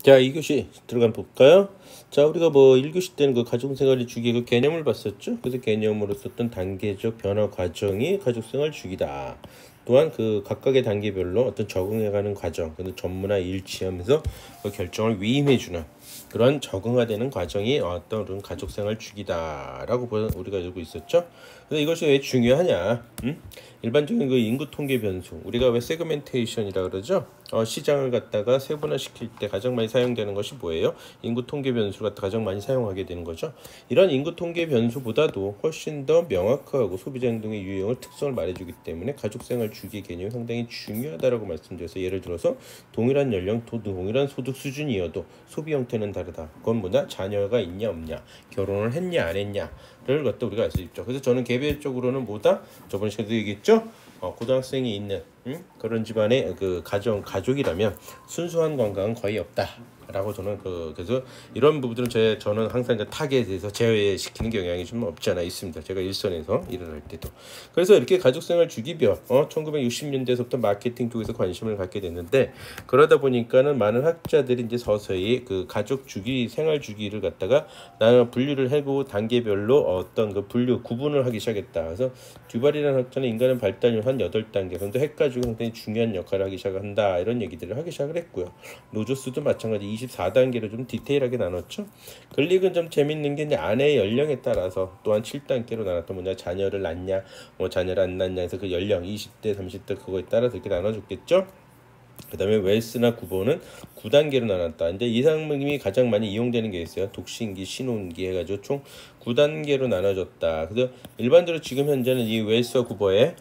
자, 2교시 들어가 볼까요? 자, 우리가 뭐 1교시 때는 그 가족생활의 주기 그 개념을 봤었죠. 그래서 개념으로 썼던 단계적 변화 과정이 가족생활 주기다. 또한 그 각각의 단계별로 어떤 적응해가는 과정, 근데 전무나 일치하면서 그 결정을 위임해주는 그런 적응화되는 과정이 어떤 그런 가족생활 주기다라고 우리가 알고 있었죠. 그래서 이것이 왜 중요하냐? 일반적인 그 인구 통계 변수, 우리가 왜 세그멘테이션이라 그러죠? 시장을 갖다가 세분화 시킬 때 가장 많이 사용되는 것이 뭐예요? 인구 통계 변수를 갖다 가장 많이 사용하게 되는 거죠. 이런 인구 통계 변수보다도 훨씬 더 명확하고 소비자 행동의 유형을 특성을 말해주기 때문에 가족생활 주기 개념이 상당히 중요하다라고 말씀드려서, 예를 들어서 동일한 연령, 동일한 소득 수준이어도 소비 형태는 다르다. 그건 뭐냐? 자녀가 있냐 없냐, 결혼을 했냐 안 했냐를 갖다 우리가 알 수 있죠. 그래서 저는 개별적으로는 뭐다? 저번 시간에도 얘기했죠. 고등학생이 있는 그런 집안의 그 가족이라면 순수한 건강은 거의 없다라고 저는 그래서 이런 부분들은 저는 항상 이제 타겟에 대해서 제외시키는 경향이 좀 없지 않아 있습니다. 제가 일선에서 일을 할 때도. 그래서 이렇게 가족생활 주기별 1960년대에서부터 마케팅 쪽에서 관심을 갖게 됐는데, 그러다 보니까는 많은 학자들이 이제 서서히 그 가족 주기, 생활 주기를 갖다가 나는 분류를 해고 단계별로 어떤 그 구분을 하기 시작했다. 그래서 듀발이라는 학자는 인간의 발달률 한 8단계 정도 해가지고 상당히 중요한 역할을 하기 시작한다, 이런 얘기들을 하기 시작을 했고요. 로저스도 마찬가지 24단계로 좀 디테일하게 나눴죠. 글릭은 좀 재밌는 게 이제 아내의 연령에 따라서 또한 7단계로 나눴던 뭐냐, 자녀를 낳냐 뭐 자녀를 안 낳냐 해서 그 연령 20대 30대 그거에 따라서 이렇게 나눠줬겠죠. 그 다음에 웰스나 구보는 9단계로 나눴다. 이제 이 상품이 가장 많이 이용되는 게 있어요. 독신기, 신혼기 해가지고 총 9단계로 나눠졌다. 그래서 일반적으로 지금 현재는 이 웰스와 구보의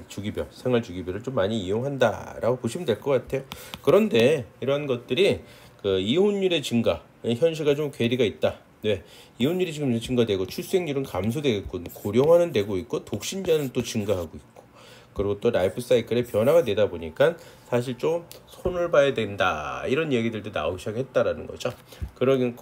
주기별, 생활 주기별을 좀 많이 이용한다라고 보시면 될 것 같아요. 그런데 이런 것들이 그 이혼율의 증가, 현실과 좀 괴리가 있다. 네, 이혼율이 지금 증가되고 출생률은 감소되고 고령화는 되고 있고 독신자는 또 증가하고 있고, 그리고 또 라이프 사이클의 변화가 되다 보니까 사실 좀 손을 봐야 된다, 이런 얘기들도 나오기 시작했다라는 거죠. 그런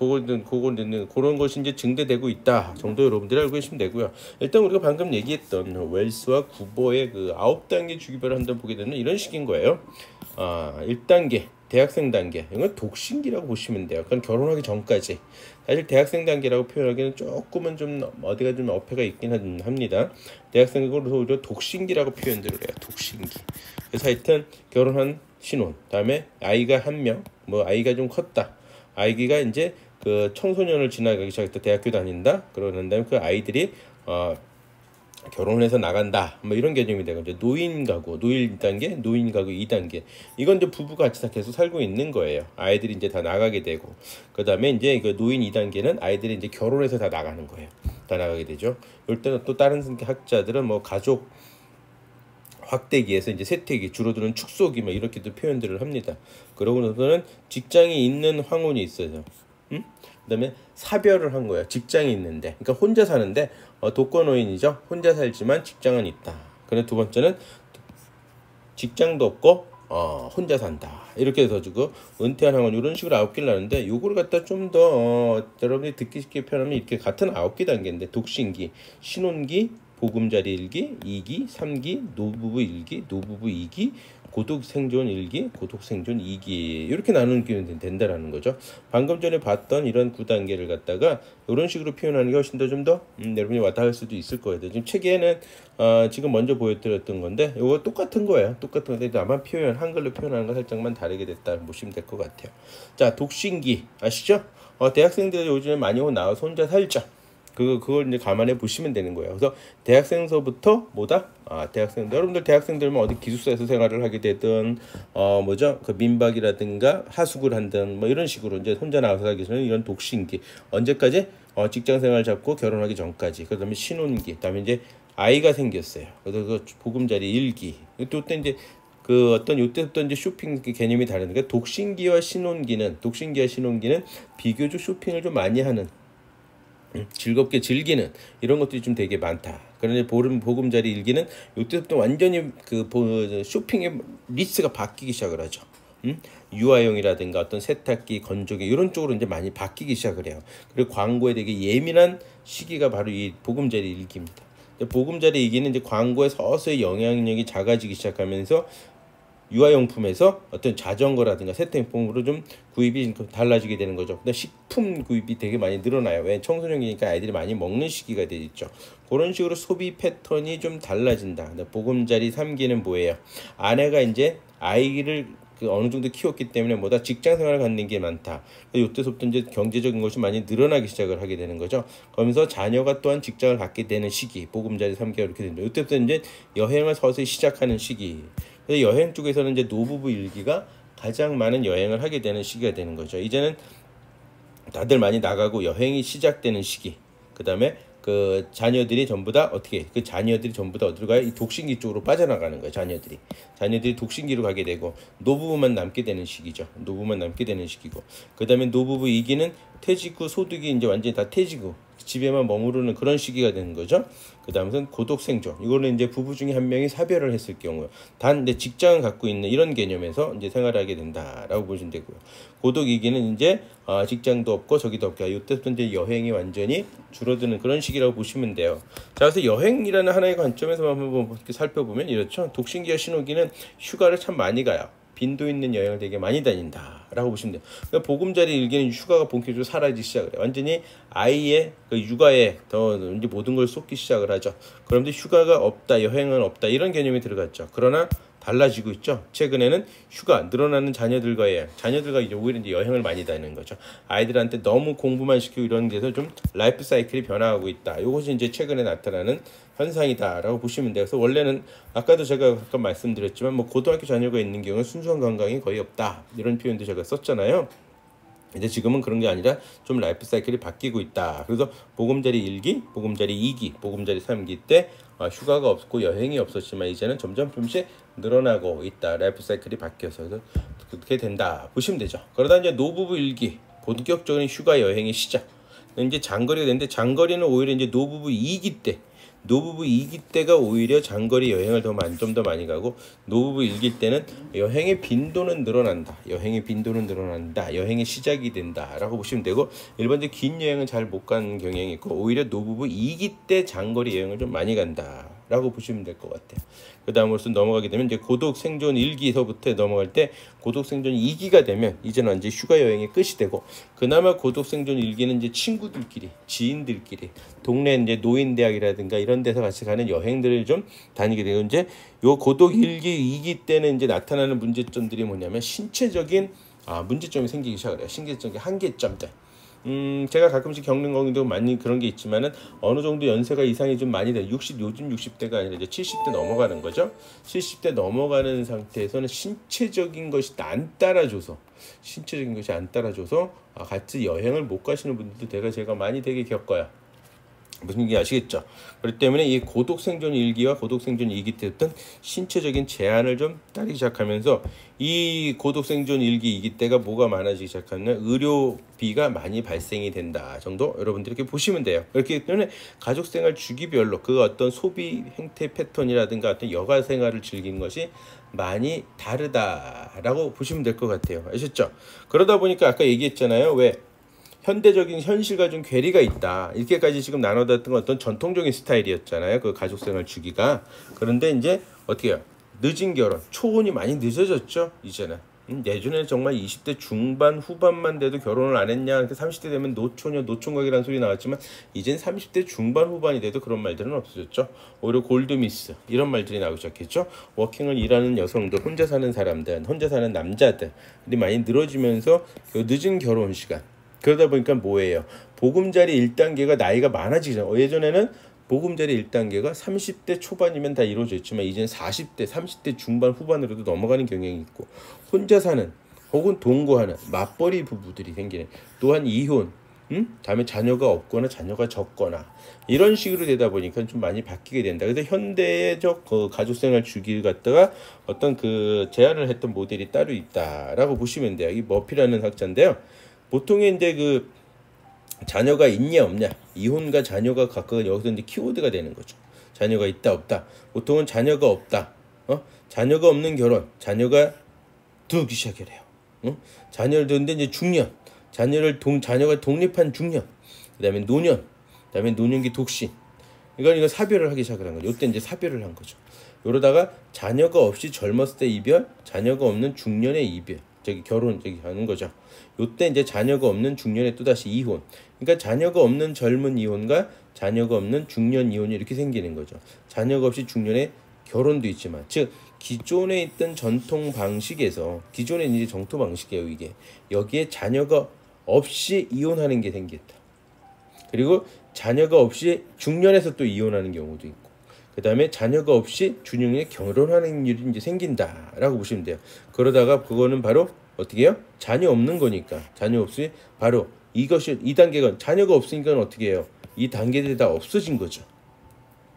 것이 이제 증대되고 있다 정도 여러분들이 알고 계시면 되고요. 일단 우리가 방금 얘기했던 웰스와 구보의 그 9단계 주기별을 한번 보게 되면 이런 식인 거예요. 1단계 대학생 단계, 이건 독신기라고 보시면 돼요. 그건 결혼하기 전까지. 사실 대학생 단계라고 표현하기는 조금은 좀 어디가 좀 어폐가 있긴 합니다. 대학생으로서 오히려 독신기라고 표현들을 해요. 독신기. 그래서 하여튼 결혼한 신혼, 다음에 아이가 한 명, 뭐 아이가 좀 컸다, 아이가 이제 그 청소년을 지나가기 시작했다, 대학교 다닌다, 그러는 다음에 그 아이들이 결혼해서 나간다, 뭐 이런 개념이 되고, 이제 노인 가구, 노인 1단계, 노인 가구 2단계. 이건 이제 부부가 같이 다 계속 살고 있는 거예요. 아이들이 이제 다 나가게 되고, 그 다음에 이제 그 노인 2단계는 아이들이 이제 결혼해서 다 나가는 거예요. 다 나가게 되죠. 이럴 때는 또 다른 학자들은 뭐 가족 확대기에서 이제 세태기, 줄어드는 축소기, 뭐 이렇게도 표현들을 합니다. 그러고 나서는 직장이 있는 황혼이 있어요. 그다음에 사별을 한 거야. 직장이 있는데, 그러니까 혼자 사는데 독거노인이죠. 혼자 살지만 직장은 있다. 그리고 두 번째는 직장도 없고 혼자 산다. 이렇게 해서 지금 은퇴한 황혼, 이런 식으로 9개를 나누는데, 요거를 갖다 좀 더 여러분이 듣기 쉽게 표현하면 이렇게 같은 9개 단계인데, 독신기, 신혼기, 보금자리 1기, 2기, 3기, 노부부 1기, 노부부 2기, 고독생존 1기, 고독생존 2기, 이렇게 나누면 된다라는 거죠. 방금 전에 봤던 이런 9단계를 갖다가 이런 식으로 표현하는 게 훨씬 더 좀 더 여러분이 와닿을 수도 있을 거예요. 지금 책에는 지금 먼저 보여드렸던 건데, 이거 똑같은 거예요. 똑같은 건데 다만 한글로 표현하는 거 살짝만 다르게 됐다 보시면 될 것 같아요. 자, 독신기 아시죠? 대학생들이 요즘에 많이 나와서 혼자 살죠. 그걸 이제 감안해 보시면 되는 거예요. 그래서 대학생서부터 여러분들 대학생들면 어디 기숙사에서 생활을 하게 되든 그 민박이라든가 하숙을 한든 뭐 이런 식으로 이제 혼자 나와서 살기 전에 이런 독신기, 언제까지? 직장 생활 잡고 결혼하기 전까지. 그다음에 신혼기, 그다음에 이제 아이가 생겼어요. 그래서 그 보금자리 1기. 또 이제 요때부터 이제 쇼핑 개념이 다르니까 독신기와 신혼기는 비교적 쇼핑을 좀 많이 하는, 즐겁게 즐기는 이런 것들이 좀 되게 많다. 그런데 보금자리 일기는 이때부터 완전히 쇼핑의 리스트가 바뀌기 시작을 하죠. 유아용이라든가 어떤 세탁기, 건조기 이런 쪽으로 이제 많이 바뀌기 시작을 해요. 그리고 광고에 되게 예민한 시기가 바로 이 보금자리 일기입니다. 보금자리 일기는 이제 광고에 서서히 영향력이 작아지기 시작하면서 유아용품에서 어떤 자전거라든가 세탁용품으로 좀 구입이 달라지게 되는 거죠. 근데 식품 구입이 되게 많이 늘어나요. 왜? 청소년기니까 아이들이 많이 먹는 시기가 되죠. 그런 식으로 소비 패턴이 좀 달라진다. 보금자리 3기는 뭐예요? 아내가 이제 아이를 어느 정도 키웠기 때문에 뭐다 직장 생활을 갖는 게 많다. 이때서부터 이제 경제적인 것이 많이 늘어나기 시작을 하게 되는 거죠. 그러면서 자녀가 또한 직장을 갖게 되는 시기, 보금자리 3기가 이렇게 된다. 이때부터 이제 여행을 서서히 시작하는 시기. 그래서 여행 쪽에서는 이제 노부부 일기가 가장 많은 여행을 하게 되는 시기가 되는 거죠. 이제는 다들 많이 나가고 여행이 시작되는 시기. 그다음에 그 자녀들이 전부 다 어떻게 그 자녀들이 전부 다 어디로 가요? 이 독신기 쪽으로 빠져나가는 거예요. 자녀들이 독신기로 가게 되고 노부부만 남게 되는 시기죠. 노부부만 남게 되는 시기고, 그다음에 노부부 2기는 퇴직 후 소득이 이제 완전히 다 퇴직 후 집에만 머무르는 그런 시기가 되는 거죠. 그 다음은 고독 생존. 이거는 이제 부부 중에 한 명이 사별을 했을 경우 단 이제 직장을 갖고 있는 이런 개념에서 이제 생활하게 된다라고 보시면 되고요. 고독 2기는 이제 직장도 없고 저기도 없고 이때부터 이제 여행이 완전히 줄어드는 그런 시기라고 보시면 돼요. 자, 그래서 여행이라는 하나의 관점에서 한번 이렇게 살펴보면 이렇죠. 독신기와 신혼기는 휴가를 참 많이 가요. 빈도 있는 여행을 되게 많이 다닌다라고 보시면 돼요. 그러니까 보금자리 일기는 휴가가 본격적으로 사라지기 시작을 해요. 완전히 아이의 그 육아에 더 이제 모든 걸 쏟기 시작을 하죠. 그런데 휴가가 없다, 여행은 없다 이런 개념이 들어갔죠. 그러나 달라지고 있죠. 최근에는 휴가, 늘어나는 자녀들과 이제 오히려 이제 여행을 많이 다니는 거죠. 아이들한테 너무 공부만 시키고 이런 데서 좀 라이프 사이클이 변화하고 있다. 이것이 이제 최근에 나타나는 현상이다라고 보시면 돼요. 그래서 원래는 아까도 제가 아까 말씀드렸지만 뭐 고등학교 자녀가 있는 경우는 순수한 관광이 거의 없다 이런 표현도 제가 썼잖아요. 이제 지금은 그런 게 아니라 좀 라이프 사이클이 바뀌고 있다. 그래서 보금자리 1기, 보금자리 2기, 보금자리 3기 때 휴가가 없고 여행이 없었지만 이제는 점점 조금씩 늘어나고 있다. 라이프 사이클이 바뀌어서 그렇게 된다 보시면 되죠. 그러다 이제 노부부 1기, 본격적인 휴가 여행의 시작. 이제 장거리가 되는데 장거리는 오히려 이제 노부부 2기 때가 오히려 장거리 여행을 좀 더 많이 가고, 노부부 1기 때는 여행의 빈도는 늘어난다. 여행의 시작이 된다라고 보시면 되고, 일반적으로 긴 여행은 잘 못 가는 경향이 있고 오히려 노부부 2기 때 장거리 여행을 좀 많이 간다라고 보시면 될 것 같아요. 그 다음으로서 넘어가게 되면 이제 고독 생존 1기서부터 넘어갈 때 고독 생존 2기가 되면 이제는 이제 휴가 여행이 끝이 되고, 그나마 고독 생존 1기는 이제 친구들끼리, 지인들끼리, 동네 이제 노인대학이라든가 이런 데서 같이 가는 여행들을 좀 다니게 되고, 이제 요 고독 1기, 2기 때는 이제 나타나는 문제점들이 뭐냐면 신체적인 문제점이 생기기 시작을 해요. 신체적인 한계점들. 제가 가끔씩 겪는 경우도 많이 그런 게 있지만은 어느 정도 연세가 이상이 좀 많이 돼요. 요즘 60대가 아니라 이제 70대 넘어가는 거죠. 70대 넘어가는 상태에서는 신체적인 것이 안 따라줘서 같이 여행을 못 가시는 분들도 제가 많이 되게 겪어요. 무슨 얘기 아시겠죠? 그렇기 때문에 이 고독 생존 1기와 고독 생존 2기 때부터 신체적인 제한을 좀 따르기 시작하면서, 이 고독 생존 1기, 2기 때가 뭐가 많아지기 시작하면 의료비가 많이 발생이 된다 정도 여러분들이 이렇게 보시면 돼요. 그렇기 때문에 가족생활 주기별로 그 어떤 소비 행태 패턴이라든가 어떤 여가 생활을 즐기는 것이 많이 다르다라고 보시면 될 것 같아요. 아셨죠? 그러다 보니까 아까 얘기했잖아요. 왜? 현대적인 현실과 좀 괴리가 있다. 이렇게까지 지금 나눠놨던 건 어떤 전통적인 스타일이었잖아요. 그 가족생활 주기가. 그런데 이제 어떻게 해요? 늦은 결혼, 초혼이 많이 늦어졌죠. 이제는. 예전에는 정말 20대 중반 후반만 돼도 결혼을 안 했냐, 30대 되면 노처녀, 노총각이라는 소리 나왔지만 이젠 30대 중반 후반이 돼도 그런 말들은 없어졌죠. 오히려 골드미스 이런 말들이 나오기 시작했죠. 워킹을 일하는 여성들, 혼자 사는 사람들, 혼자 사는 남자들이 많이 늘어지면서 그 늦은 결혼 시간, 그러다 보니까 뭐예요? 보금자리 1단계가 나이가 많아지죠. 예전에는 보금자리 1단계가 30대 초반이면 다 이루어져 있지만 이제는 40대, 30대 중반 후반으로도 넘어가는 경향이 있고, 혼자 사는 혹은 동거하는 맞벌이 부부들이 생기는, 또한 이혼, 다음에 자녀가 없거나 자녀가 적거나 이런 식으로 되다 보니까 좀 많이 바뀌게 된다. 그래서 현대적 가족생활 주기를 갖다가 어떤 그 제안을 했던 모델이 따로 있다라고 보시면 돼요. 이 머피라는 학자인데요. 보통의 이제 그 자녀가 있냐 없냐, 이혼과 자녀가 각각 여기서 이제 키워드가 되는 거죠. 자녀가 있다 없다. 보통은 자녀가 없다. 자녀가 없는 결혼, 자녀가 두기 시작을 해요. 자녀를 두는데 이제 중년, 자녀가 독립한 중년, 그다음에 노년, 그다음에 노년기 독신. 이거 사별을 하기 시작을 한 거죠. 이때 이제 사별을 한 거죠. 이러다가 자녀가 없이 젊었을 때 이별, 자녀가 없는 중년의 이별, 결혼 하는 거죠. 요때 이제 자녀가 없는 중년의 또다시 이혼. 그러니까 자녀가 없는 젊은 이혼과 자녀가 없는 중년 이혼이 이렇게 생기는 거죠. 자녀가 없이 중년의 결혼도 있지만, 즉 기존에 있던 전통 방식에서, 기존에 이제 정토 방식이에요 이게. 여기에 자녀가 없이 이혼하는 게 생겼다. 그리고 자녀가 없이 중년에서 또 이혼하는 경우도 있고, 그 다음에 자녀가 없이 중년에 결혼하는 일이 이제 생긴다라고 보시면 돼요. 그러다가 그거는 바로 어떻게 해요? 자녀 없는 거니까. 자녀 없이 바로 이것이, 이 단계가 자녀가 없으니까 어떻게 해요? 이 단계들이 다 없어진 거죠.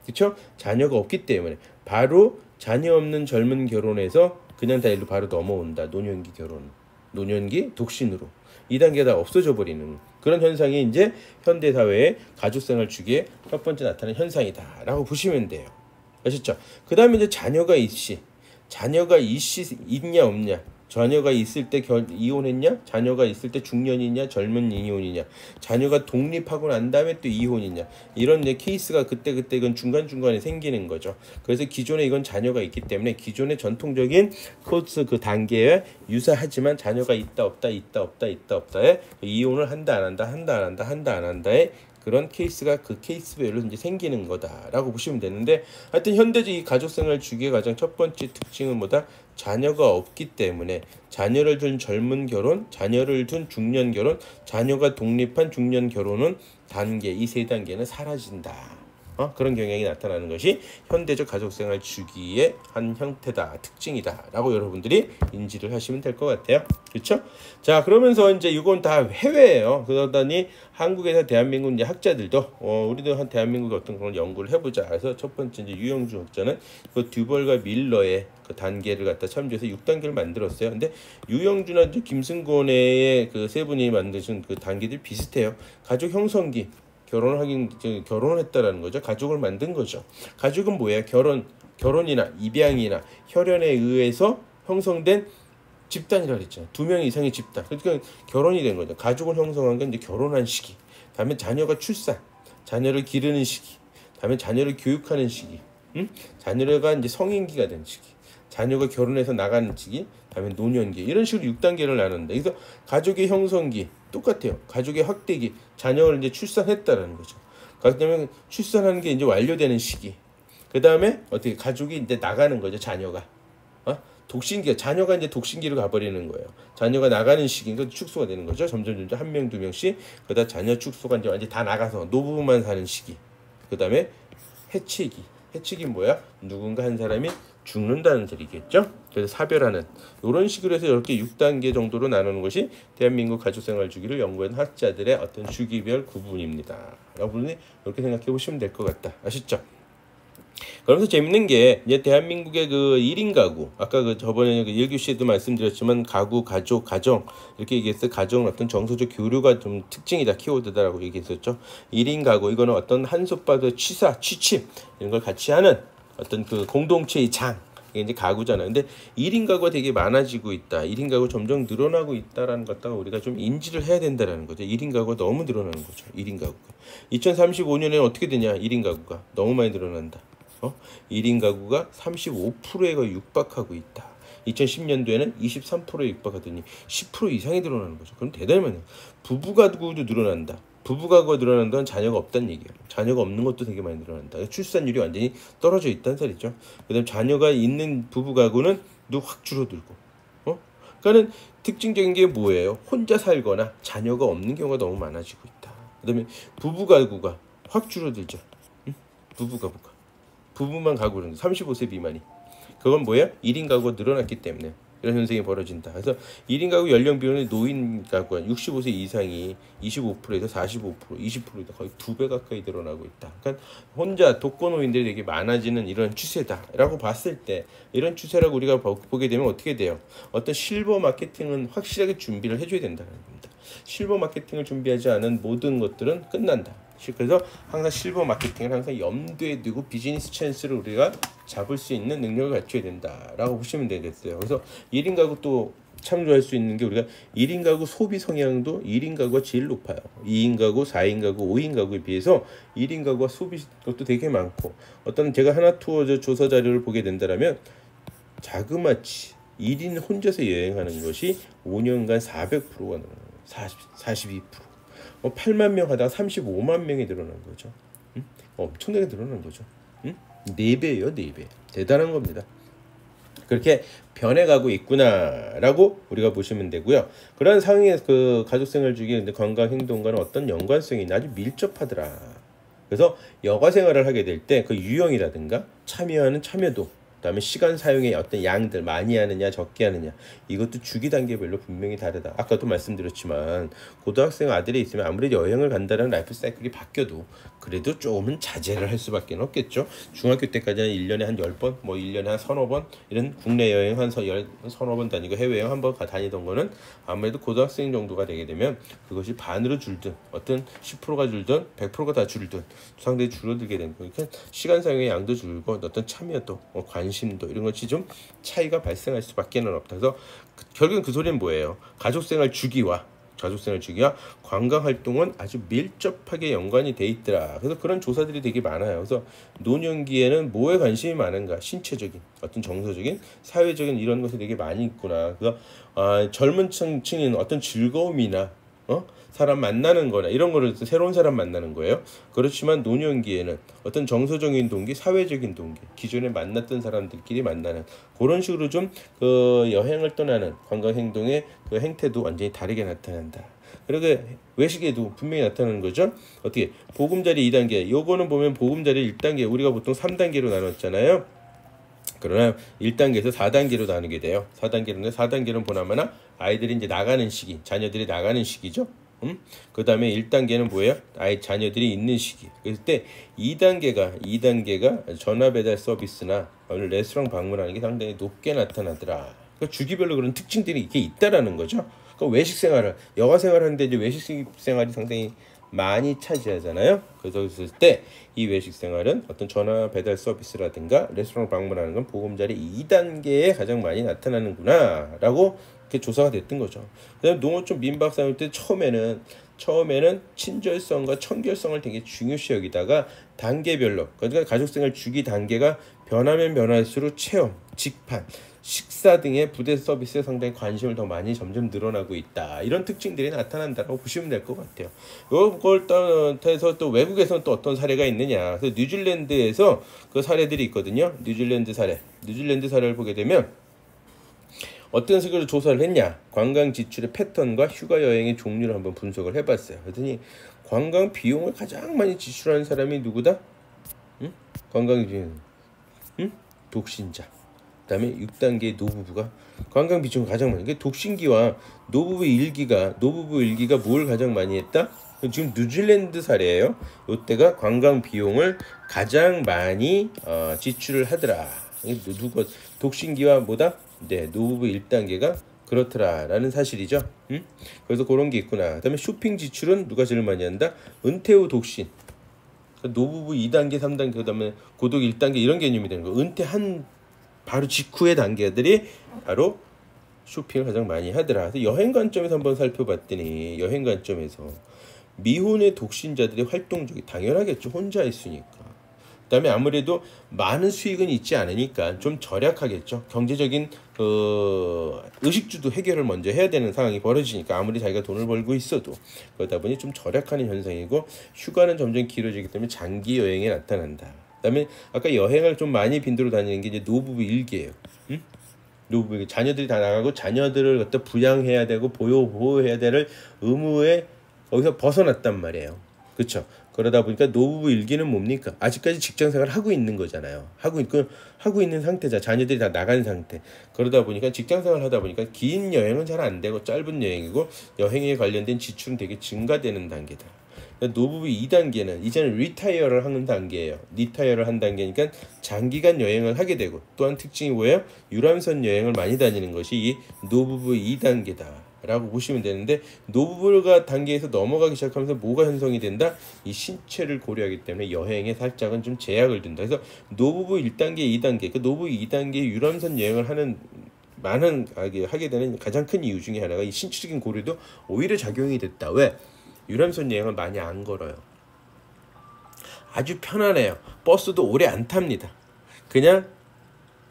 그렇죠? 자녀가 없기 때문에 바로 자녀 없는 젊은 결혼에서 그냥 다 일로 바로 넘어온다. 노년기 결혼, 노년기 독신으로 이 단계가 다 없어져 버리는 그런 현상이 이제 현대 사회의 가족생활 주기에 첫 번째 나타나는 현상이다라고 보시면 돼요. 아셨죠? 그 다음에 이제 자녀가 있냐 없냐, 자녀가 있을 때 이혼했냐, 자녀가 있을 때 중년이냐, 젊은 이혼이냐, 자녀가 독립하고 난 다음에 또 이혼이냐, 이런 이제 케이스가 그때 이건 중간중간에 생기는 거죠. 그래서 기존에 이건 자녀가 있기 때문에 기존의 전통적인 코스 그 단계에 유사하지만 자녀가 있다 없다에 이혼을 한다 안 한다에 그런 케이스가 그 케이스별로 이제 생기는 거다라고 보시면 되는데, 하여튼 현대적 이 가족생활 주기의 가장 첫 번째 특징은 뭐다? 자녀가 없기 때문에 자녀를 둔 젊은 결혼, 자녀를 둔 중년 결혼, 자녀가 독립한 중년 결혼은 이 세 단계는 사라진다. 그런 경향이 나타나는 것이 현대적 가족생활 주기의 한 형태다, 특징이다라고 여러분들이 인지를 하시면 될 것 같아요. 그렇죠? 자, 그러면서 이제 이건 다 해외예요. 그러더니 한국에서 대한민국 이제 학자들도 우리도 한 대한민국의 어떤 그런 연구를 해보자. 그래서 첫 번째 이제 유영준 학자는 그 듀벌과 밀러의 그 단계를 갖다 참조해서 6단계를 만들었어요. 근데 유영준과 김승곤의 그 세 분이 만드신 그 단계들이 비슷해요. 가족 형성기. 결혼을 했다라는 거죠. 가족을 만든 거죠. 가족은 뭐예요? 결혼이나 입양이나 혈연에 의해서 형성된 집단이라고 그랬잖아요. 2명 이상의 집단. 그러니까 결혼이 된 거죠. 가족을 형성한 건 이제 결혼한 시기. 다음에 자녀가 출산, 자녀를 기르는 시기. 다음에 자녀를 교육하는 시기. 자녀가 이제 성인기가 된 시기. 자녀가 결혼해서 나가는 시기. 다음에 노년기. 이런 식으로 6단계를 나눈다. 그래서 가족의 형성기 똑같아요. 가족의 확대기, 자녀를 이제 출산했다라는 거죠. 그다음에 출산하는 게 이제 완료되는 시기. 그다음에 어떻게 가족이 이제 나가는 거죠. 자녀가 독신기, 자녀가 이제 독신기로 가버리는 거예요. 자녀가 나가는 시기니까 축소가 되는 거죠. 점점 1명, 2명씩. 그다음 자녀 축소가 이제 완전 다 나가서 노부부만 사는 시기. 그다음에 해치기. 해치기는 뭐야? 누군가 한 사람이 죽는다는 소리겠죠. 그래서 사별하는 이런 식으로 해서 이렇게 6단계 정도로 나누는 것이 대한민국 가족생활 주기를 연구한 학자들의 어떤 주기별 구분입니다. 여러분이 이렇게 생각해 보시면 될 것 같다. 아시죠? 그러면서 재밌는 게 이제 대한민국의 그 1인 가구, 아까 그 저번에 그 1교시에도 말씀드렸지만 가구, 가족, 가정 이렇게 얘기했어요. 가정은 어떤 정서적 교류가 좀 특징이다, 키워드다라고 얘기했었죠. 1인 가구, 이거는 어떤 한솥밥의 취침 이런 걸 같이 하는 어떤 그 공동체의 장, 이게 이제 가구잖아요. 근데 1인 가구가 되게 많아지고 있다. 1인 가구 점점 늘어나고 있다라는 것 갖다가 우리가 좀 인지를 해야 된다라는 거죠. 1인 가구가 너무 늘어나는 거죠. 1인 가구가. 2035년에는 어떻게 되냐? 1인 가구가 너무 많이 늘어난다. 1인 가구가 35%에 거의 육박하고 있다. 2010년도에는 23%에 육박하더니 10% 이상이 늘어나는 거죠. 그럼 대단히 많아요. 부부 가구도 늘어난다. 부부 가구가 늘어나는 건 자녀가 없다는 얘기예요. 자녀가 없는 것도 되게 많이 늘어난다. 출산율이 완전히 떨어져 있다는 소리죠. 그다음 자녀가 있는 부부 가구는 확 줄어들고. 그러니까는 특징적인 게 뭐예요? 혼자 살거나 자녀가 없는 경우가 너무 많아지고 있다. 그다음에 부부 가구가 확 줄어들죠. 부부 가구가. 부부만 가구는 35세 미만이. 그건 뭐예요? 1인 가구가 늘어났기 때문에 이런 현상이 벌어진다. 그래서 1인 가구 연령 비율은 노인 가구가 65세 이상이 25%에서 45%, 20%에서 거의 2배 가까이 늘어나고 있다. 그러니까 혼자 독거노인들이 되게 많아지는 이런 추세다라고 봤을 때, 이런 추세라고 우리가 보게 되면 어떻게 돼요? 어떤 실버 마케팅은 확실하게 준비를 해줘야 된다는 겁니다. 실버 마케팅을 준비하지 않은 모든 것들은 끝난다. 그래서 항상 실버 마케팅을 항상 염두에 두고 비즈니스 찬스를 우리가 잡을 수 있는 능력을 갖춰야 된다라고 보시면 되겠어요. 그래서 1인 가구 또 참조할 수 있는 게 우리가 1인 가구 소비 성향도 1인 가구가 제일 높아요. 2인 가구, 4인 가구, 5인 가구에 비해서 1인 가구가 소비 것도 되게 많고 어떤 제가 하나투어 조사 자료를 보게 된다면 자그마치 1인 혼자서 여행하는 것이 5년간 400%가 늘어나요. 42%. 8만 명 하다가 35만 명이 늘어난 거죠. 엄청나게 늘어난 거죠. 4배예요, 4배. 대단한 겁니다. 그렇게 변해가고 있구나라고 우리가 보시면 되고요. 그런 상황에 그 가족생활 주기에 건강 행동과는 어떤 연관성이 아주 밀접하더라. 그래서 여가 생활을 하게 될 때 그 유형이라든가 참여하는 참여도, 그다음에 시간 사용의 어떤 양들 많이 하느냐 적게 하느냐 이것도 주기 단계별로 분명히 다르다. 아까도 말씀드렸지만 고등학생 아들이 있으면 아무리 여행을 간다는 라이프 사이클이 바뀌어도 그래도 조금은 자제를 할 수밖에 없겠죠. 중학교 때까지는 1년에 한 10번, 뭐 1년에 한 서너 번 이런 국내 여행 한 서너 번 다니고 해외여행 한 번 다니던 거는 아무래도 고등학생 정도가 되게 되면 그것이 반으로 줄든 어떤 10%가 줄든 100%가 다 줄든 상당히 줄어들게 되는 거니까 그러니까 시간 사용의 양도 줄고 어떤 참여도 관심도 이런 것이 좀 차이가 발생할 수밖에 없다. 그래서 결국은 그 소리는 뭐예요? 가족생활 주기와 관광활동은 아주 밀접하게 연관이 돼 있더라. 그래서 그런 조사들이 되게 많아요. 그래서 노년기에는 뭐에 관심이 많은가? 신체적인, 어떤 정서적인, 사회적인 이런 것이 되게 많이 있구나. 그래서 젊은 층인 어떤 즐거움이나 사람 만나는 거나 이런 거를 새로운 사람 만나는 거예요. 그렇지만 노년기에는 어떤 정서적인 동기, 사회적인 동기, 기존에 만났던 사람들끼리 만나는 그런 식으로 좀 그 여행을 떠나는 관광 행동의 그 행태도 완전히 다르게 나타난다. 그러게 외식에도 분명히 나타나는 거죠. 어떻게 보금자리 2단계, 요거는 보면 보금자리 1단계 우리가 보통 3단계로 나눴잖아요. 그러나 1단계에서 4단계로 나누게 돼요. 4단계는 보나마나 아이들이 이제 나가는 시기, 자녀들이 나가는 시기죠. 그 다음에 1단계는 뭐예요? 자녀들이 있는 시기. 그럴 때 2단계가 전화배달 서비스나 레스토랑 방문하는 게 상당히 높게 나타나더라. 그러니까 주기별로 그런 특징들이 이게 있다라는 거죠. 그러니까 외식 생활을, 여가 생활을 하는데 이제 외식 생활이 상당히 많이 차지하잖아요. 그래서 그랬을 때 이 외식 생활은 어떤 전화 배달 서비스라든가 레스토랑 방문하는 건 보금자리 2단계에 가장 많이 나타나는구나 라고 이렇게 조사가 됐던 거죠. 그다음에 농어촌 민박 사회 때 처음에는 친절성과 청결성을 되게 중요시 여기다가 단계별로, 그러니까 가족생활 주기 단계가 변하면 변할수록 체험, 직판, 식사 등의 부대 서비스에 상당히 관심을 더 많이 점점 늘어나고 있다. 이런 특징들이 나타난다고 보시면 될 것 같아요. 이걸 따라서 또 외국에서는 또 어떤 사례가 있느냐. 그래서 뉴질랜드에서 그 사례들이 있거든요. 뉴질랜드 사례를 보게 되면 어떤 식으로 조사를 했냐. 관광 지출의 패턴과 휴가 여행의 종류를 한번 분석을 해봤어요. 그랬더니 관광 비용을 가장 많이 지출하는 사람이 누구다? 관광 비용, 독신자. 그다음에 6단계 노부부가 관광 비중을 가장 많이. 독신기와 노부부 일기가 뭘 가장 많이 했다? 지금 뉴질랜드 사례예요. 이때가 관광 비용을 가장 많이 지출을 하더라. 누가 독신기와 뭐다? 네, 노부부 1단계가 그렇더라라는 사실이죠. 그래서 그런 게 있구나. 그다음에 쇼핑 지출은 누가 제일 많이 한다? 은퇴 후 독신. 노부부 2단계, 3단계, 그다음에 고독 1단계 이런 개념이 되는 거. 은퇴한 바로 직후의 단계들이 바로 쇼핑을 가장 많이 하더라. 그래서 여행 관점에서 한번 살펴봤더니 여행 관점에서 미혼의 독신자들이 활동적이 당연하겠죠. 혼자 있으니까. 그다음에 아무래도 많은 수익은 있지 않으니까 좀 절약하겠죠. 경제적인 의식주도 해결을 먼저 해야 되는 상황이 벌어지니까 아무리 자기가 돈을 벌고 있어도 그러다 보니 좀 절약하는 현상이고 휴가는 점점 길어지기 때문에 장기 여행에 나타난다. 그다음에 아까 여행을 좀 많이 빈도로 다니는 게 이제 노부부 일기예요. 노부부 자녀들이 다 나가고 자녀들을 갖다 부양해야 되고 보호해야 될 의무에 거기서 벗어났단 말이에요. 그렇죠? 그러다 보니까 노부부 일기는 뭡니까? 아직까지 직장생활을 하고 있는 거잖아요. 하고 있는 상태자, 자녀들이 다 나간 상태. 그러다 보니까 직장생활을 하다 보니까 긴 여행은 잘 안 되고 짧은 여행이고 여행에 관련된 지출은 되게 증가되는 단계다. 노부부 2단계는 이제는 리타이어를 하는 단계예요. 리타이어를 한 단계니까 장기간 여행을 하게 되고 또한 특징이 뭐예요? 유람선 여행을 많이 다니는 것이 이 노부부 2단계다 라고 보시면 되는데 노부부가 단계에서 넘어가기 시작하면서 뭐가 형성이 된다? 이 신체를 고려하기 때문에 여행에 살짝은 좀 제약을 둔다. 그래서 노부부 1단계, 2단계, 그 노부부 2단계 유람선 여행을 하는 많은 하게 되는 가장 큰 이유 중에 하나가 이 신체적인 고려도 오히려 작용이 됐다. 왜? 유람선 여행을 많이 안 걸어요. 아주 편안해요. 버스도 오래 안 탑니다. 그냥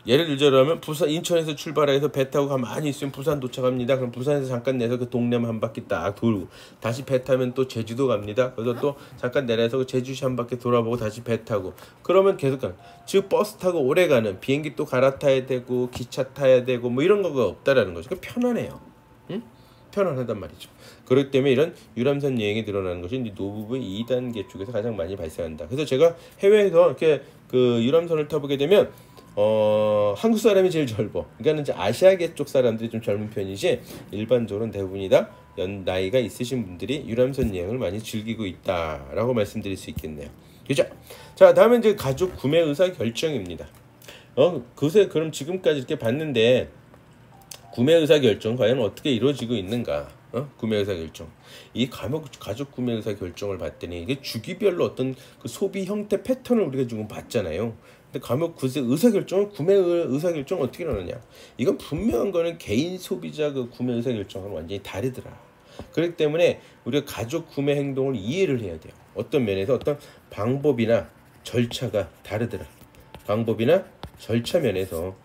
예를 들자면 부산 인천에서 출발해서 배 타고 가만히 있으면 부산 도착합니다. 그럼 부산에서 잠깐 내서 그 동네만 한 바퀴 딱 돌고 다시 배 타면 또 제주도 갑니다. 그래서 또 잠깐 내려서 그 제주시 한 바퀴 돌아보고 다시 배 타고 그러면 계속 가는. 즉 버스 타고 오래 가는 비행기 또 갈아타야 되고 기차 타야 되고 뭐 이런 거가 없다라는 거죠. 그러니까 편안해요. 응? 편안하단 말이죠. 그렇기 때문에 이런 유람선 여행이 늘어나는 것이 노부부의 2단계 쪽에서 가장 많이 발생한다. 그래서 제가 해외에서 이렇게 그 유람선을 타보게 되면 한국 사람이 제일 젊어. 그러니까 이제 아시아계 쪽 사람들이 좀 젊은 편이지 일반적으로는 대부분이 다 나이가 있으신 분들이 유람선 여행을 많이 즐기고 있다라고 말씀드릴 수 있겠네요. 그죠? 자, 다음은 이제 가족 구매 의사 결정입니다. 그럼 지금까지 이렇게 봤는데 구매 의사 결정 과연 어떻게 이루어지고 있는가? 구매 의사 결정. 이 가족 구매 의사 결정을 봤더니 이게 주기별로 어떤 그 소비 형태 패턴을 우리가 지금 봤잖아요. 근데 의사 결정은 구매 의사 결정 어떻게 일어나냐? 이건 분명한 거는 개인 소비자 그 구매 의사 결정은 완전히 다르더라. 그렇기 때문에 우리가 가족 구매 행동을 이해를 해야 돼요. 어떤 면에서 어떤 방법이나 절차가 다르더라. 방법이나 절차 면에서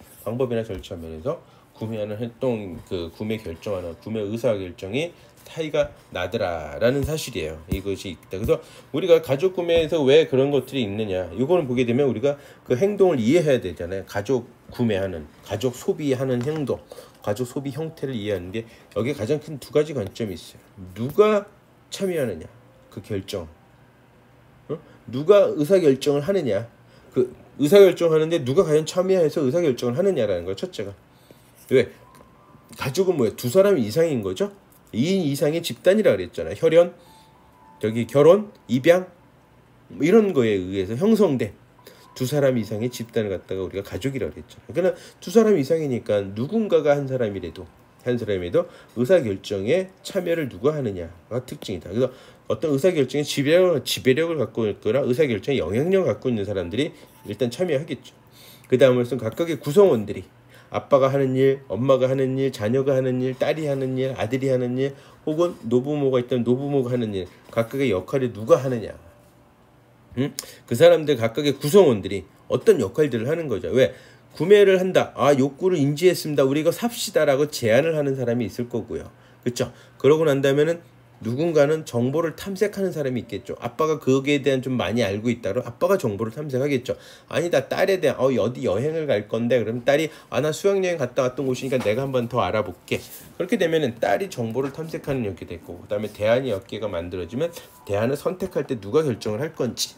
구매하는 활동, 그 구매 결정하는 구매 의사 결정이 차이가 나더라라는 사실이에요. 이것이 있다. 그래서 우리가 가족 구매에서 왜 그런 것들이 있느냐, 이거는 보게 되면 우리가 그 행동을 이해해야 되잖아요. 가족 구매하는, 가족 소비하는 행동, 가족 소비 형태를 이해하는 게 여기에 가장 큰 두 가지 관점이 있어요. 누가 참여하느냐, 그 결정. 누가 의사 결정을 하느냐, 그 의사 결정하는데 누가 과연 참여해서 의사 결정을 하느냐라는 거예요. 첫째가. 왜? 가족은 뭐예요? 두 사람 이상인 거죠. 2인 이상의 집단이라 그랬잖아요. 혈연, 결혼, 입양 이런 거에 의해서 형성된 두 사람 이상의 집단을 갖다가 우리가 가족이라고 그랬잖아요. 그러나 두 사람 이상이니까 누군가가 한 사람이라도 의사결정에 참여를 누가 하느냐가 특징이다. 그래서 어떤 의사결정에 지배력을 갖고 있거나 의사결정에 영향력을 갖고 있는 사람들이 일단 참여하겠죠. 그 다음으로서는 각각의 구성원들이 아빠가 하는 일, 엄마가 하는 일, 자녀가 하는 일, 딸이 하는 일, 아들이 하는 일, 혹은 노부모가 있다면 노부모가 하는 일, 각각의 역할을 누가 하느냐. 그 사람들 각각의 구성원들이 어떤 역할들을 하는 거죠. 왜? 구매를 한다. 욕구를 인지했습니다. 우리 이거 삽시다라고 제안을 하는 사람이 있을 거고요. 그렇죠? 그러고 난다면은 누군가는 정보를 탐색하는 사람이 있겠죠. 아빠가 거기에 대한 좀 많이 알고 있다로 아빠가 정보를 탐색하겠죠. 아니다, 딸에 대한 어디 여행을 갈 건데, 그럼 딸이 나 수학여행 갔다 왔던 곳이니까 내가 한번 더 알아볼게. 그렇게 되면은 딸이 정보를 탐색하는 역이 됐고, 그 다음에 대안이 몇 개가 만들어지면 대안을 선택할 때 누가 결정을 할 건지,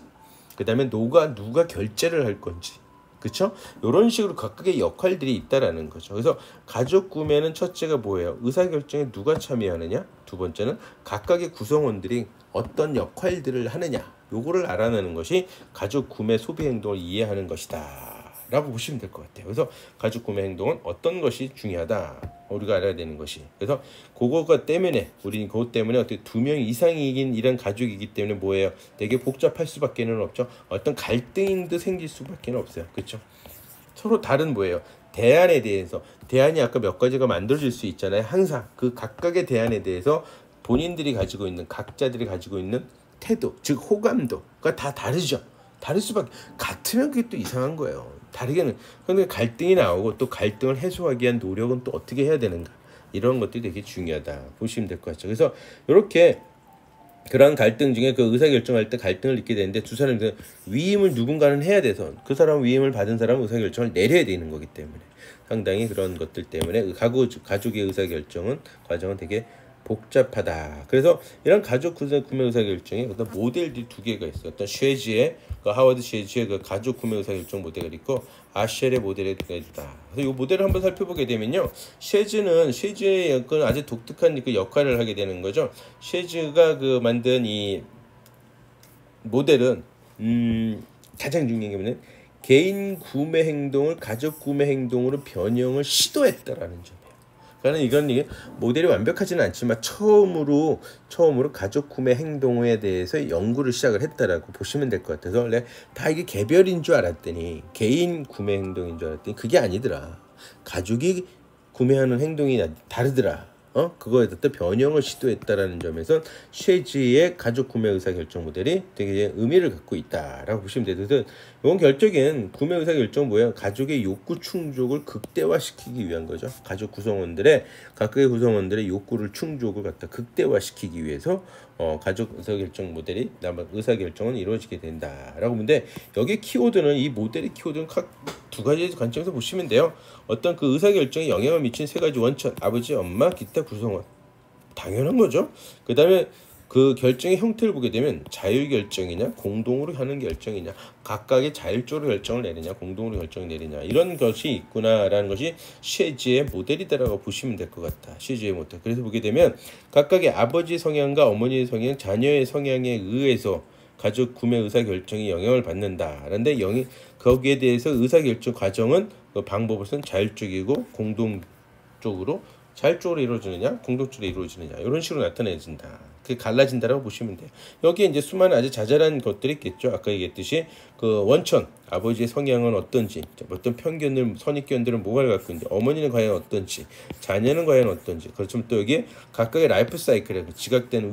그 다음에 누가 결제를 할 건지, 그쵸? 이런 식으로 각각의 역할들이 있다라는 거죠. 그래서 가족 구매는 첫째가 뭐예요? 의사결정에 누가 참여하느냐? 두 번째는 각각의 구성원들이 어떤 역할들을 하느냐, 요거를 알아내는 것이 가족 구매 소비 행동을 이해하는 것이다 라고 보시면 될 것 같아요. 그래서 가족 구매 행동은 어떤 것이 중요하다, 우리가 알아야 되는 것이. 그래서 그거가 때문에 우리는 그것 때문에 어떻게 2명 이상이긴 이런 가족이기 때문에 뭐예요? 되게 복잡할 수밖에는 없죠. 어떤 갈등도 생길 수밖에 없어요. 그렇죠? 서로 다른 뭐예요? 대안에 대해서, 대안이 아까 몇 가지가 만들어질 수 있잖아요. 항상 그 각각의 대안에 대해서 본인들이 가지고 있는, 각자들이 가지고 있는 태도, 즉 호감도가 다 다르죠. 다를 수밖에. 같으면 그게 또 이상한 거예요. 다르게는. 그런데 갈등이 나오고 또 갈등을 해소하기 위한 노력은 또 어떻게 해야 되는가, 이런 것들이 되게 중요하다 보시면 될 것 같죠. 그래서 이렇게 그런 갈등 중에 그 의사결정할 때 갈등을 있게 되는데, 두 사람들 위임을 누군가는 해야 돼서 그 사람 위임을 받은 사람은 의사결정을 내려야 되는 거기 때문에 상당히 그런 것들 때문에 가족의 의사결정은 과정은 되게 복잡하다. 그래서 이런 가족 구매 의사결정에 어떤 모델들이 두 개가 있어요. 어떤 하워드 쉐지의 그 가족 구매 의사결정 모델이 있고, 아쉘의 모델이 있다. 그래서 이 모델을 한번 살펴보게 되면요, 쉐즈의 약간 아주 독특한 그 역할을 하게 되는 거죠. 쉐즈가 그 만든 이 모델은 가장 중요한 게 뭐냐면 개인 구매 행동을 가족 구매 행동으로 변형을 시도했다라는 점이에요. 그러니까 이게 모델이 완벽하지는 않지만 처음으로 가족 구매 행동에 대해서 연구를 시작을 했다라고 보시면 될 것 같아서, 원래 다 이게 개별인 줄 알았더니, 개인 구매 행동인 줄 알았더니 그게 아니더라. 가족이 구매하는 행동이 다르더라. 그거에 따라 변형을 시도했다라는 점에서 쉐지의 가족 구매 의사 결정 모델이 되게 의미를 갖고 있다라고 보시면 되거든. 이건 결적인 구매 의사 결정 뭐야? 가족의 욕구 충족을 극대화시키기 위한 거죠. 가족 구성원들의 각각의 구성원들의 욕구를 충족을 갖다 극대화시키기 위해서 가족 의사 결정 모델이 의사 결정은 이루어지게 된다라고 보는데 여기 키워드는 이 모델의 키워드는 각 두 가지 관점에서 보시면 돼요. 어떤 그 의사 결정에 영향을 미친 세 가지 원천, 아버지, 엄마, 기타 구성원. 당연한 거죠. 그 다음에 그 결정의 형태를 보게 되면 자율 결정이냐 공동으로 하는 결정이냐 각각의 자율적으로 결정을 내리냐 공동으로 결정을 내리냐 이런 것이 있구나라는 것이 쉐지의 모델이다라고 보시면 될 것 같다. 쉐지의 모델. 그래서 보게 되면 각각의 아버지 성향과 어머니의 성향, 자녀의 성향에 의해서 가족 구매 의사 결정이 영향을 받는다. 그런데 거기에 대해서 의사 결정 과정은 그 방법으로서는 자율적이고 공동적으로 자율적으로 이루어지느냐 공동적으로 이루어지느냐 이런 식으로 나타내진다. 그게 갈라진다라고 보시면 돼요. 여기에 이제 수많은 아주 자잘한 것들이 있겠죠. 아까 얘기했듯이 그 원천 아버지의 성향은 어떤지 어떤 편견들 선입견들은 뭐가 갖고 있는지 어머니는 과연 어떤지 자녀는 과연 어떤지 그렇지만 또 여기에 각각의 라이프 사이클에 지각된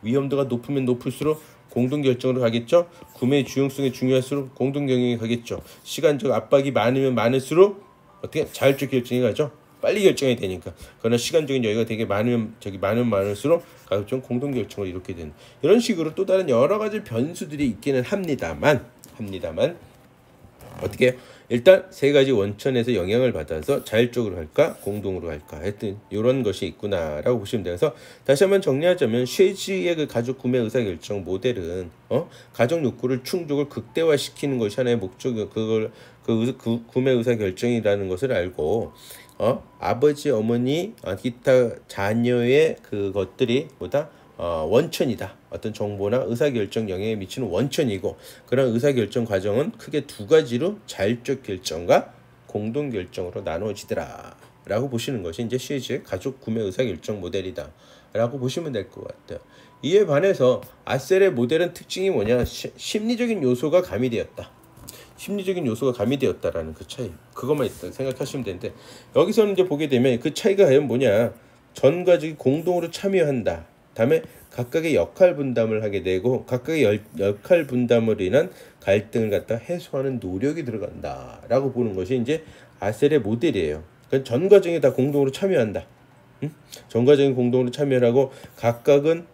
위험도가 높으면 높을수록 공동결정으로 가겠죠. 구매의 주용성이 중요할수록 공동경영이 가겠죠. 시간적 압박이 많으면 많을수록 어떻게 자율적 결정이 가죠. 빨리 결정이 되니까. 그러나 시간적인 여유가 되게 많을수록 가급적 공동결정을 이렇게 되는 이런 식으로 또 다른 여러 가지 변수들이 있기는 합니다만 어떻게 일단 세 가지 원천에서 영향을 받아서 자율적으로 할까 공동으로 할까 하여튼 이런 것이 있구나라고 보시면 돼서 다시 한번 정리하자면 쉐지의 그 가족 구매 의사결정 모델은 가족 욕구를 충족을 극대화시키는 것이 하나의 목적 그걸 구매 의사결정이라는 것을 알고 아버지 어머니 기타 자녀의 그것들이 뭐다 원천이다. 어떤 정보나 의사결정 영향에 미치는 원천이고 그런 의사결정 과정은 크게 두 가지로 자율적 결정과 공동결정으로 나누어지더라 라고 보시는 것이 이제 쉐지의 가족 구매 의사결정 모델이다 라고 보시면 될 것 같아요. 이에 반해서 아셀의 모델은 특징이 뭐냐 심리적인 요소가 가미되었다. 심리적인 요소가 가미되었다라는 그 차이 그것만 있다 생각하시면 되는데 여기서는 이제 보게 되면 그 차이가 과연 뭐냐 전 가족이 공동으로 참여한다. 다음에 각각의 역할 분담을 하게 되고 각각의 역할 분담으로 인한 갈등을 갖다 해소하는 노력이 들어간다라고 보는 것이 이제 아셀의 모델이에요. 그러니까 전 가정이 다 공동으로 참여한다. 전 가정이 공동으로 참여하고 각각은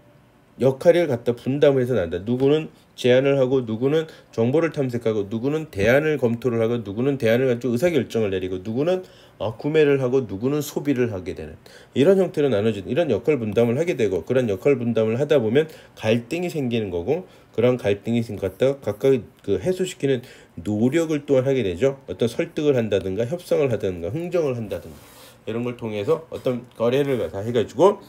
역할을 갖다 분담을 해서 난다. 누구는 제안을 하고 누구는 정보를 탐색하고 누구는 대안을 검토를 하고 누구는 대안을 가지고 의사결정을 내리고 누구는 구매를 하고 누구는 소비를 하게 되는 이런 형태로 나눠진 이런 역할 분담을 하게 되고 그런 역할 분담을 하다 보면 갈등이 생기는 거고 그런 갈등이 생겼다가 각각 그 해소시키는 노력을 또한 하게 되죠. 어떤 설득을 한다든가 협상을 하든가 흥정을 한다든가 이런 걸 통해서 어떤 거래를 다 해가지고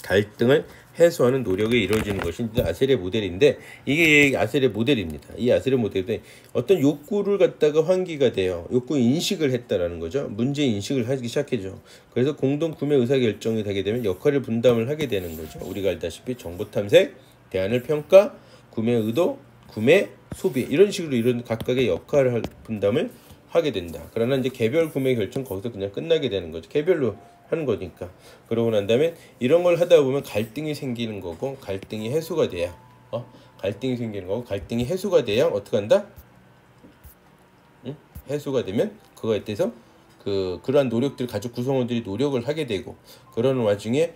갈등을 해소하는 노력이 이루어지는 것이 아셀의 모델인데 이게 아셀의 모델입니다. 이 아셀의 모델은 어떤 욕구를 갖다가 환기가 돼요. 욕구 인식을 했다라는 거죠. 문제 인식을 하기 시작해죠. 그래서 공동 구매 의사 결정이 되게 되면 역할을 분담을 하게 되는 거죠. 우리가 알다시피 정보 탐색, 대안을 평가, 구매 의도, 구매, 소비 이런 식으로 이런 각각의 역할을 분담을 하게 된다. 그러나 이제 개별 구매 결정 거기서 그냥 끝나게 되는 거죠. 개별로 하는 거니까. 그러고 난 다음에 이런 걸 하다 보면 갈등이 생기는 거고 갈등이 해소가 돼야 갈등이 생기는 거고 갈등이 해소가 돼야 어떻게 한다? 해소가 되면 그거에 대해서 그러한 노력들 가족 구성원들이 노력을 하게 되고 그러는 와중에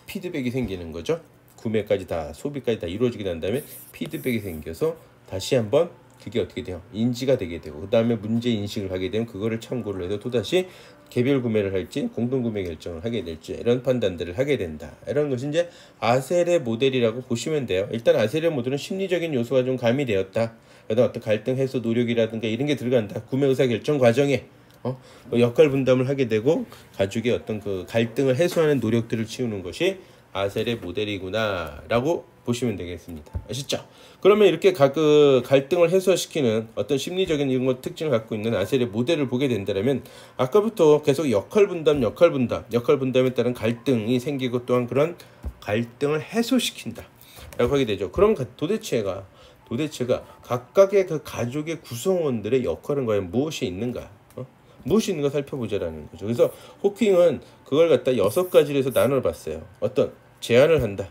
피드백이 생기는 거죠. 구매까지 다 소비까지 다 이루어지게 된 다음에 피드백이 생겨서 다시 한번 그게 어떻게 돼요? 인지가 되게 되고 그 다음에 문제 인식을 하게 되면 그거를 참고를 해서 또다시 개별 구매를 할지 공동 구매 결정을 하게 될지 이런 판단들을 하게 된다. 이런 것이 이제 아셀의 모델이라고 보시면 돼요. 일단 아셀의 모델은 심리적인 요소가 좀 가미되었다. 그다음 어떤 갈등 해소 노력이라든가 이런 게 들어간다. 구매 의사 결정 과정에 역할 분담을 하게 되고 가족의 어떤 그 갈등을 해소하는 노력들을 치우는 것이 아셀의 모델이구나라고 보시면 되겠습니다. 아시죠? 그러면 이렇게 그 갈등을 해소시키는 어떤 심리적인 이런 것 특징을 갖고 있는 아셀의 모델을 보게 된다면 아까부터 계속 역할 분담에 따른 갈등이 생기고 또한 그런 갈등을 해소시킨다 라고 하게 되죠. 그럼 도대체가 각각의 그 가족의 구성원들의 역할은 과연 무엇이 있는가? 무엇이 있는가 살펴보자라는 거죠. 그래서 호킹은 그걸 갖다 6가지로 해서 나눠봤어요. 어떤 제안을 한다.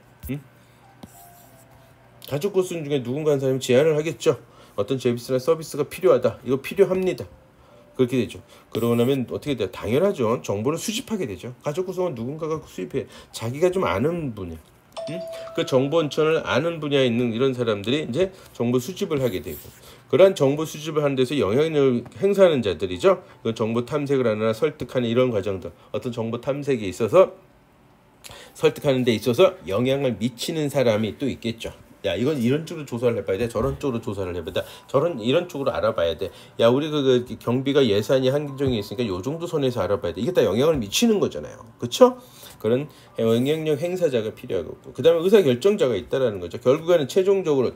가족 구성 중에 누군가 한 사람이 제안을 하겠죠. 어떤 서비스나 서비스가 필요하다. 이거 필요합니다. 그렇게 되죠. 그러고 나면 어떻게 돼요? 당연하죠. 정보를 수집하게 되죠. 가족 구성은 누군가가 수집해. 자기가 좀 아는 분야. 그 정보 원천을 아는 분야에 있는 이런 사람들이 이제 정보 수집을 하게 되고, 그러한 정보 수집을 하는 데서 영향력을 행사하는 자들이죠. 그 정보 탐색을 하거나 설득하는 이런 과정들, 어떤 정보 탐색에 있어서 설득하는 데 있어서 영향을 미치는 사람이 또 있겠죠. 야, 이건 이런 쪽으로 조사를 해봐야 돼. 저런 쪽으로 조사를 해봐야 돼. 이런 쪽으로 알아봐야 돼. 야, 우리 그 경비가 예산이 한정이 있으니까 요 정도 선에서 알아봐야 돼. 이게 다 영향을 미치는 거잖아요. 그쵸? 그런 영향력 행사자가 필요하고, 그 다음에 의사결정자가 있다라는 거죠. 결국에는 최종적으로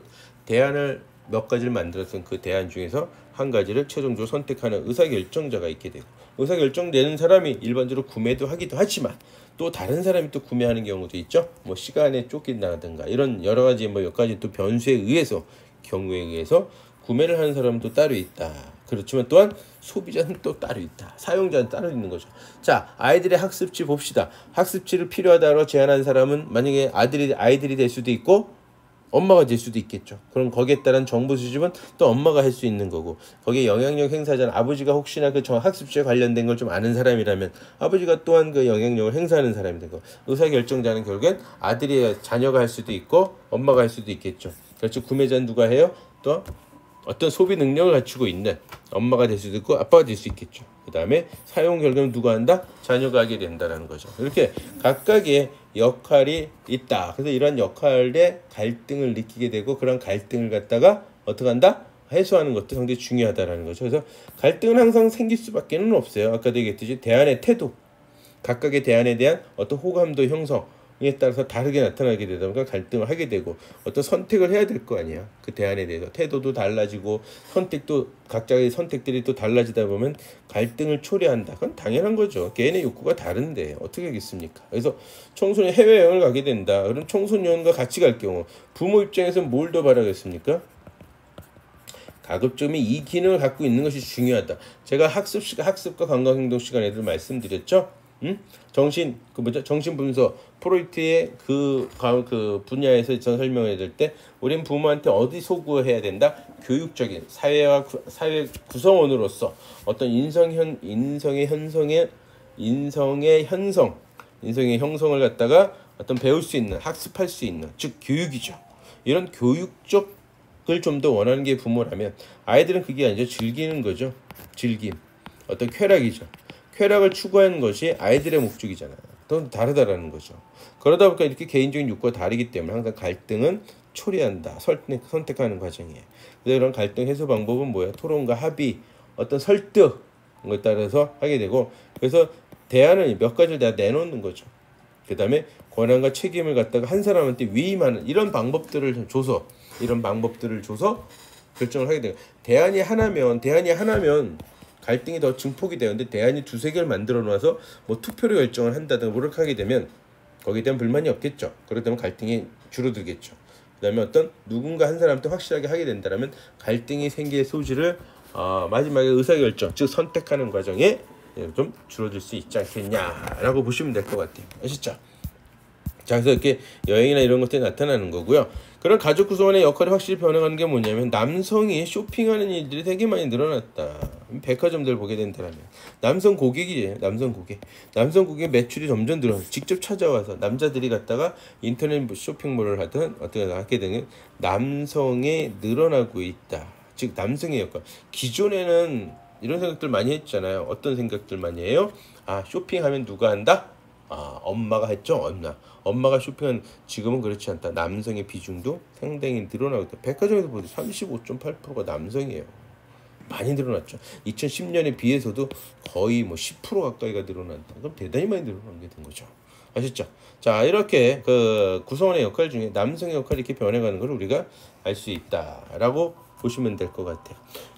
대안을 몇 가지를 만들었던 그 대안 중에서 한 가지를 최종적으로 선택하는 의사결정자가 있게 되고, 의사결정 내는 사람이 일반적으로 구매도 하기도 하지만 또 다른 사람이 또 구매하는 경우도 있죠. 뭐 시간에 쫓긴다든가 이런 여러 가지 뭐 몇 가지 또 변수에 의해서, 경우에 의해서 구매를 하는 사람도 따로 있다. 그렇지만 또한 소비자는 또 따로 있다. 사용자는 따로 있는 거죠. 자, 아이들의 학습지 봅시다. 학습지를 필요하다고 제안한 사람은 만약에 아이들이 될 수도 있고 엄마가 될 수도 있겠죠. 그럼 거기에 따른 정보 수집은 또 엄마가 할 수 있는 거고, 거기에 영향력 행사자는 아버지가 혹시나 그 학습지에 관련된 걸 좀 아는 사람이라면 아버지가 또한 그 영향력을 행사하는 사람이 되고, 의사결정자는 결국엔 자녀가 할 수도 있고 엄마가 할 수도 있겠죠. 그렇죠. 구매자는 누가 해요? 또 어떤 소비 능력을 갖추고 있는 엄마가 될 수도 있고 아빠가 될 수 있겠죠. 그 다음에 사용 결과는 누가 한다? 자녀가 하게 된다는 거죠. 이렇게 각각의 역할이 있다. 그래서 이런 역할에 갈등을 느끼게 되고, 그런 갈등을 갖다가 어떻게 한다? 해소하는 것도 상당히 중요하다는 거죠. 그래서 갈등은 항상 생길 수밖에 없어요. 아까도 얘기했듯이 대안의 태도, 각각의 대안에 대한 어떤 호감도 형성에 따라서 다르게 나타나게 되다 보니까 갈등을 하게 되고, 어떤 선택을 해야 될 거 아니야. 그 대안에 대해서 태도도 달라지고 각자의 선택들이 또 달라지다 보면 갈등을 초래한다. 그건 당연한 거죠. 개인의 욕구가 다른데 어떻게 하겠습니까? 그래서 청소년 해외여행을 가게 된다. 그럼 청소년과 같이 갈 경우 부모 입장에서 뭘 더 바라겠습니까? 가급적이면 이 기능을 갖고 있는 것이 중요하다. 제가 학습과 감각행동 시간에도 말씀드렸죠. 정신분석 프로이트의 그 분야에서 설명을 해줄 때, 우린 부모한테 어디 소구해야 된다? 교육적인 사회 구성원으로서 어떤 인성의 형성을 갖다가 어떤 배울 수 있는, 학습할 수 있는, 즉 교육이죠. 이런 교육적 을 좀 더 원하는 게 부모라면, 아이들은 그게 아니죠. 즐기는 거죠. 즐김, 어떤 쾌락이죠. 쾌락을 추구하는 것이 아이들의 목적이잖아요. 또 다르다라는 거죠. 그러다 보니까 이렇게 개인적인 욕구가 다르기 때문에 항상 갈등은 초래한다. 선택하는 과정이에요. 그래서 이런 갈등 해소 방법은 뭐예요? 토론과 합의, 어떤 설득에 따라서 하게 되고, 그래서 대안을 몇 가지를 다 내놓는 거죠. 그 다음에 권한과 책임을 갖다가 한 사람한테 위임하는 이런 방법들을 줘서 결정을 하게 돼요. 대안이 하나면 갈등이 더 증폭이 돼요. 근데 대안이 두세 개를 만들어 놔서 뭐 투표로 결정을 한다든가 뭐를 하게 되면 거기에 대한 불만이 없겠죠. 그렇기 때문에 갈등이 줄어들겠죠. 그 다음에 어떤 누군가 한 사람한테 확실하게 하게 된다면 갈등이 생길 소지를 마지막에 의사결정, 즉 선택하는 과정에 좀 줄어들 수 있지 않겠냐라고 보시면 될 것 같아요. 아시죠? 자, 그래서 이렇게 여행이나 이런 것들이 나타나는 거고요. 그런 가족 구성원의 역할이 확실히 변해가는 게 뭐냐면, 남성이 쇼핑하는 일들이 되게 많이 늘어났다. 백화점들 보게 된다면 남성 고객이에요. 남성 고객 매출이 점점 늘어나요. 직접 찾아와서 남자들이 갔다가 인터넷 쇼핑몰을 하든 어떻게 하게 되는 남성이 늘어나고 있다. 즉 남성의 역할. 기존에는 이런 생각들 많이 했잖아요. 어떤 생각들 많이 해요? 쇼핑하면 누가 한다? 엄마가 했죠. 엄마가 쇼핑한. 지금은 그렇지 않다. 남성의 비중도 상당히 늘어나고 있다. 백화점에서 보세요. 35.8%가 남성이에요. 많이 늘어났죠. 2010년에 비해서도 거의 10% 가까이가 늘어난다. 그럼 대단히 많이 늘어난 게 된 거죠. 아셨죠? 자, 이렇게 그 구성원의 역할 중에 남성의 역할이 이렇게 변해가는 걸 우리가 알 수 있다라고 보시면 될 것 같아요.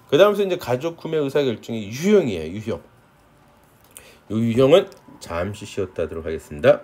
그 다음에서 이제 가족 구매 의사결정의 유형이에요. 유형. 이 유형은 잠시 쉬었다 하도록 하겠습니다.